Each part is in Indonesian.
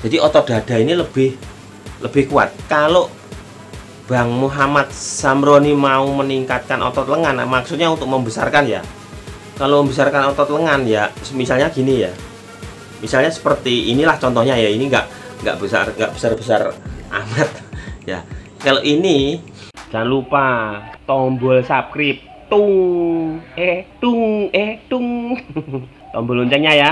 Jadi otot dada ini lebih kuat. Kalau Bang Muhammad Samroni mau meningkatkan otot lengan, maksudnya untuk membesarkan ya. Kalau membesarkan otot lengan ya, misalnya gini ya. Misalnya seperti inilah contohnya ya. Ini nggak besar amat ya. Kalau ini jangan lupa tombol subscribe, tung tombol loncengnya ya.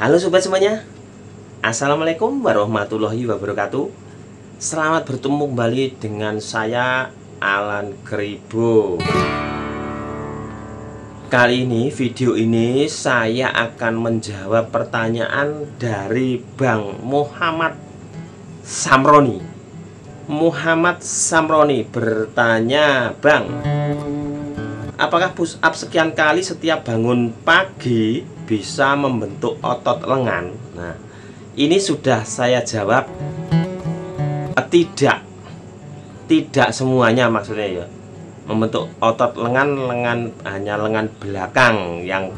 Halo sobat semuanya, assalamualaikum warahmatullahi wabarakatuh. Selamat bertemu kembali dengan saya Alan Kribo. Kali ini video ini saya akan menjawab pertanyaan dari Bang Muhammad Samroni. Muhammad Samroni bertanya, Bang, apakah push up sekian kali setiap bangun pagi bisa membentuk otot lengan? Nah, ini sudah saya jawab. Tidak semuanya maksudnya ya. Membentuk otot lengan hanya lengan belakang yang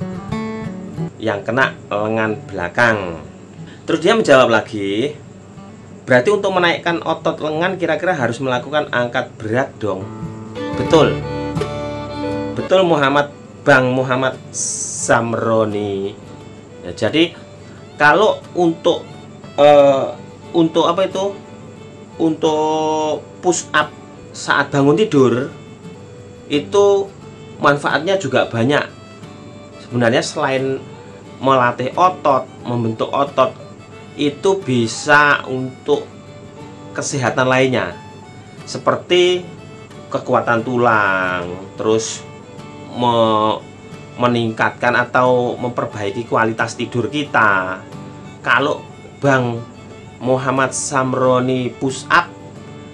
kena lengan belakang. Terus dia menjawab lagi, berarti untuk menaikkan otot lengan kira-kira harus melakukan angkat berat dong. Betul Bang Muhammad Samroni ya. Jadi kalau untuk push up saat bangun tidur itu manfaatnya juga banyak sebenarnya. Selain melatih otot, membentuk otot, itu bisa untuk kesehatan lainnya seperti kekuatan tulang, terus meningkatkan atau memperbaiki kualitas tidur kita. Kalau Bang Muhammad Samroni push up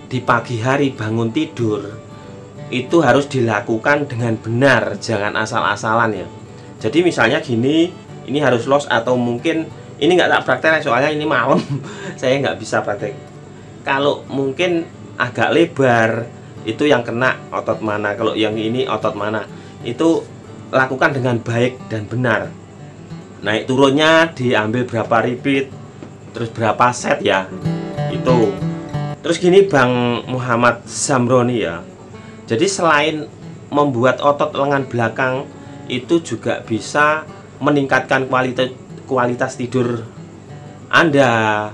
di pagi hari bangun tidur, itu harus dilakukan dengan benar, jangan asal-asalan ya. Jadi misalnya gini, ini harus los, atau mungkin ini nggak tak praktek soalnya ini malam saya nggak bisa praktek. Kalau mungkin agak lebar, itu yang kena otot mana, kalau yang ini otot mana, itu lakukan dengan baik dan benar. Naik turunnya diambil berapa repeat, terus berapa set ya, itu. Terus gini Bang Muhammad Samroni ya, jadi selain membuat otot lengan belakang, itu juga bisa meningkatkan kualitas tidur Anda,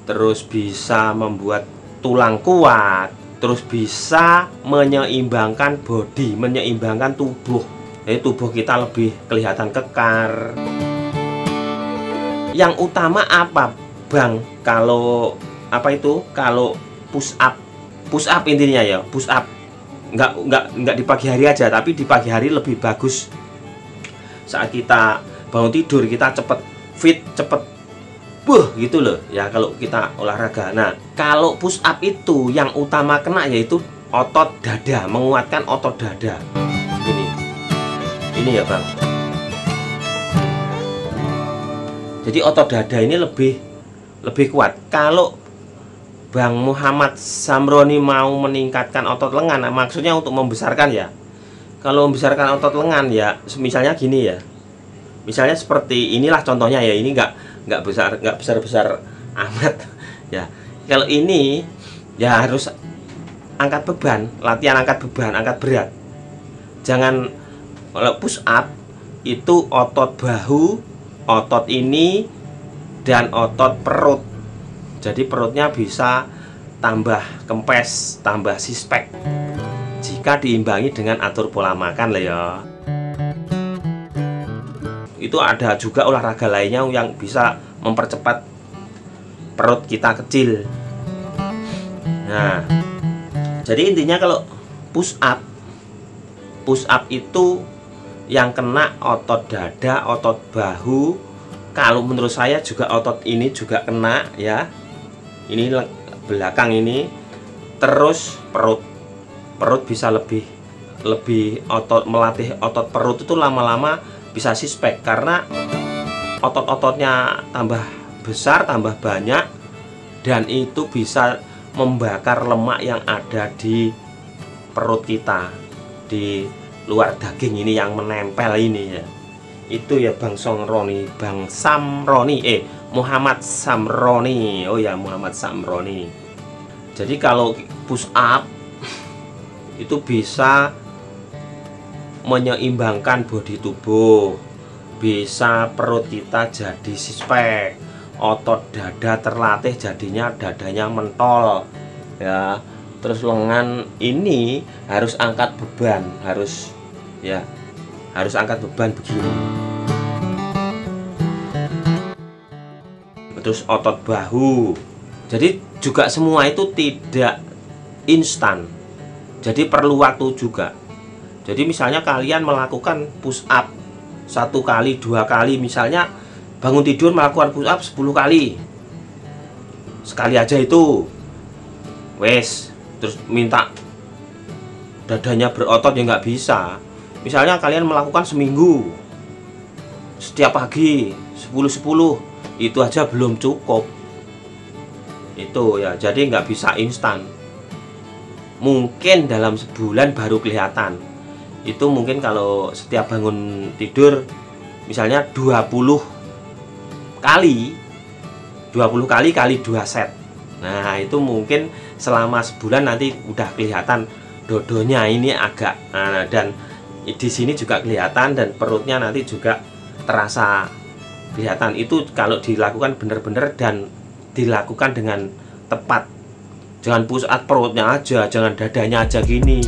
terus bisa membuat tulang kuat, terus bisa menyeimbangkan body, menyeimbangkan tubuh. Jadi tubuh kita lebih kelihatan kekar. Yang utama apa Bang? Kalau kalau push up intinya ya, push up. Enggak di pagi hari aja, tapi di pagi hari lebih bagus. Saat kita bangun tidur kita cepet fit, cepet gitu loh ya kalau kita olahraga. Nah, kalau push up itu yang utama kena yaitu otot dada, menguatkan otot dada. Ini ya Bang. Jadi otot dada ini lebih kuat. Kalau Bang Muhammad Samroni mau meningkatkan otot lengan, maksudnya untuk membesarkan ya. Kalau membesarkan otot lengan ya, misalnya gini ya. Misalnya seperti inilah contohnya ya. Ini nggak besar amat ya. Kalau ini ya harus angkat beban, latihan angkat beban, angkat berat. Jangan, kalau push up itu otot bahu, otot ini, dan otot perut. Jadi perutnya bisa tambah kempes, tambah six-pack jika diimbangi dengan atur pola makan lah ya. Itu ada juga olahraga lainnya yang bisa mempercepat perut kita kecil. Nah, jadi intinya kalau push up itu yang kena otot dada, otot bahu. Kalau menurut saya juga otot ini juga kena ya. Ini belakang ini, terus perut bisa lebih melatih otot perut itu lama-lama bisa six-pack karena otot-ototnya tambah besar, tambah banyak, dan itu bisa membakar lemak yang ada di perut kita, di luar daging ini yang menempel ini ya. Itu ya Bang Samroni, Muhammad Samroni. Oh ya, Muhammad Samroni. Jadi kalau push up itu bisa menyeimbangkan bodi tubuh, bisa perut kita jadi six-pack, otot dada terlatih jadinya dadanya mentol ya. Terus lengan ini harus angkat beban, harus angkat beban begini. Terus otot bahu. Jadi juga semua itu tidak instan, jadi perlu waktu juga. Jadi misalnya kalian melakukan push up 1 kali, 2 kali, misalnya bangun tidur melakukan push up 10 kali, sekali aja itu wes. Terus minta dadanya berotot ya nggak bisa. Misalnya kalian melakukan seminggu setiap pagi 10-10, itu aja belum cukup itu ya. Jadi nggak bisa instan, mungkin dalam sebulan baru kelihatan. Itu mungkin kalau setiap bangun tidur misalnya 20 kali kali 2 set. Nah itu mungkin selama sebulan nanti udah kelihatan dodonya ini agak dan di sini juga kelihatan, dan perutnya nanti juga terasa kelihatan. Itu kalau dilakukan benar-benar dan dilakukan dengan tepat. Jangan push up perutnya aja, jangan dadanya aja gini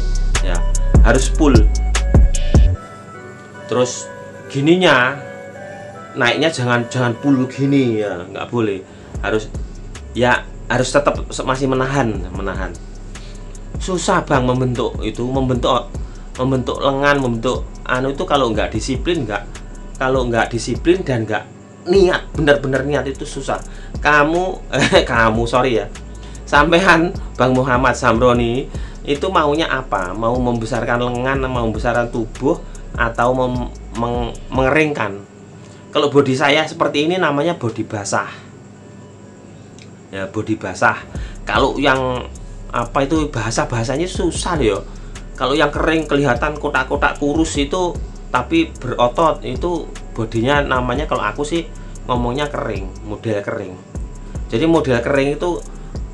ya, harus full. Terus gininya naiknya jangan full gini ya, nggak boleh. Harus tetap masih menahan. Susah Bang membentuk lengan, membentuk itu kalau nggak disiplin, dan nggak niat, benar-benar niat itu susah. Sampean Bang Muhammad Samroni itu maunya apa? Mau membesarkan lengan, mau membesarkan tubuh, atau mengeringkan? Kalau bodi saya seperti ini namanya bodi basah ya, bodi basah. Kalau yang itu bahasanya susah ya. Kalau yang kering kelihatan kotak-kotak kurus itu tapi berotot, itu bodinya namanya, kalau aku sih ngomongnya kering, model kering. Jadi model kering itu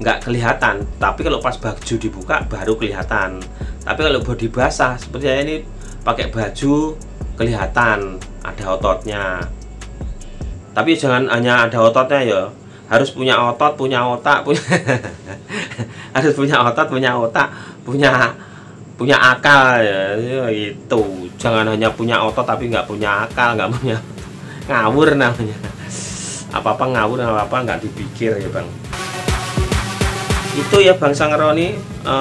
nggak kelihatan, tapi kalau pas baju dibuka baru kelihatan. Tapi kalau bodi basah seperti saya ini, pakai baju kelihatan ada ototnya. Tapi jangan hanya ada ototnya ya, harus punya otot, punya otak, harus punya otot, punya otak, punya akal ya, itu. Jangan hanya punya otot tapi nggak punya akal, nggak punya, ngawur namanya. Apa-apa ngawur, apa-apa nggak dipikir ya Bang. Itu ya Bang Samroni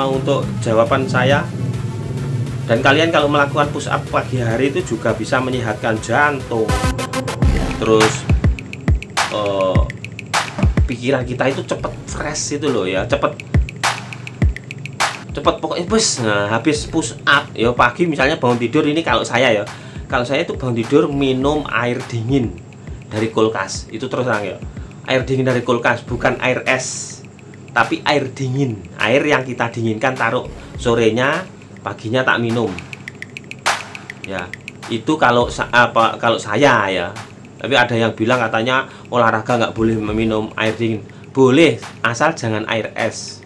untuk jawaban saya. Dan kalian kalau melakukan push up pagi hari itu juga bisa menyehatkan jantung. Terus pikiran kita itu cepet fresh itu loh ya, cepet pokoknya bus. Nah, habis push up ya pagi misalnya bangun tidur ini, kalau saya itu bangun tidur minum air dingin dari kulkas. Itu terus terang ya, air dingin dari kulkas, bukan air es, tapi air dingin, air yang kita dinginkan taruh sorenya, paginya tak minum ya. Itu kalau saya ya. Tapi ada yang bilang katanya olahraga nggak boleh meminum air dingin. Boleh, asal jangan air es.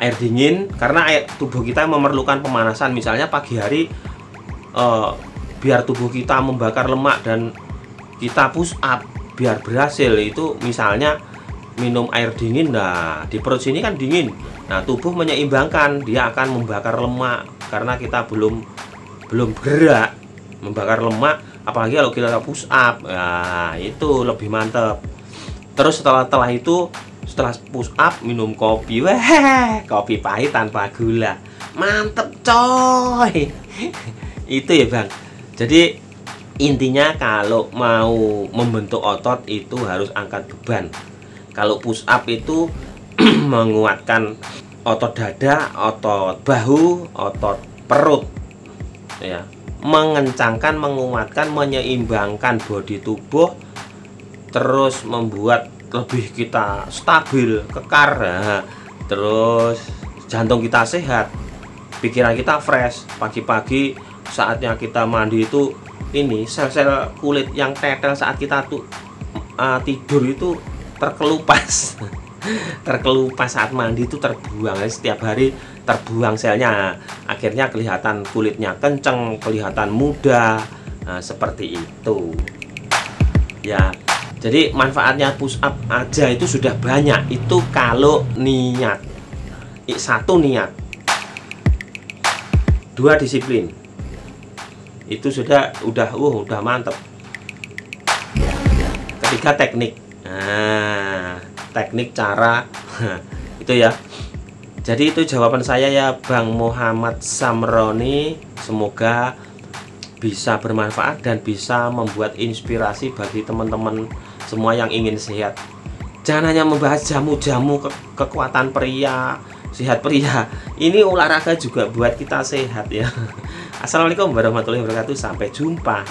Air dingin, karena tubuh kita memerlukan pemanasan. Misalnya pagi hari biar tubuh kita membakar lemak dan kita push up biar berhasil, itu misalnya minum air dingin. Nah di perut sini kan dingin, nah tubuh menyeimbangkan, dia akan membakar lemak karena kita belum bergerak membakar lemak. Apalagi kalau kita push up, nah itu lebih mantep. Terus setelah push up minum kopi, kopi pahit tanpa gula, mantep coy. Itu ya Bang. Jadi intinya kalau mau membentuk otot itu harus angkat beban. Kalau push up itu menguatkan otot dada, otot bahu, otot perut ya, mengencangkan, menguatkan, menyeimbangkan bodi tubuh, terus membuat lebih kita stabil, kekar. Nah, terus jantung kita sehat, pikiran kita fresh. Pagi-pagi saatnya kita mandi itu ini sel-sel kulit yang tetel saat kita tidur itu terkelupas. Terkelupas saat mandi itu terbuang, setiap hari terbuang selnya, akhirnya kelihatan kulitnya kenceng, kelihatan muda. Nah, seperti itu ya. Jadi manfaatnya push up aja itu sudah banyak. Itu kalau niat. Satu, niat. Dua, disiplin. Itu udah mantep. Ketiga, teknik. Nah, teknik, cara itu ya. Jadi itu jawaban saya ya, Bang Muhammad Samroni. Semoga bisa bermanfaat dan bisa membuat inspirasi bagi teman-teman semua yang ingin sehat. Jangan hanya membahas jamu-jamu kekuatan pria, sehat pria. Ini olahraga juga buat kita sehat ya. Assalamualaikum warahmatullahi wabarakatuh. Sampai jumpa.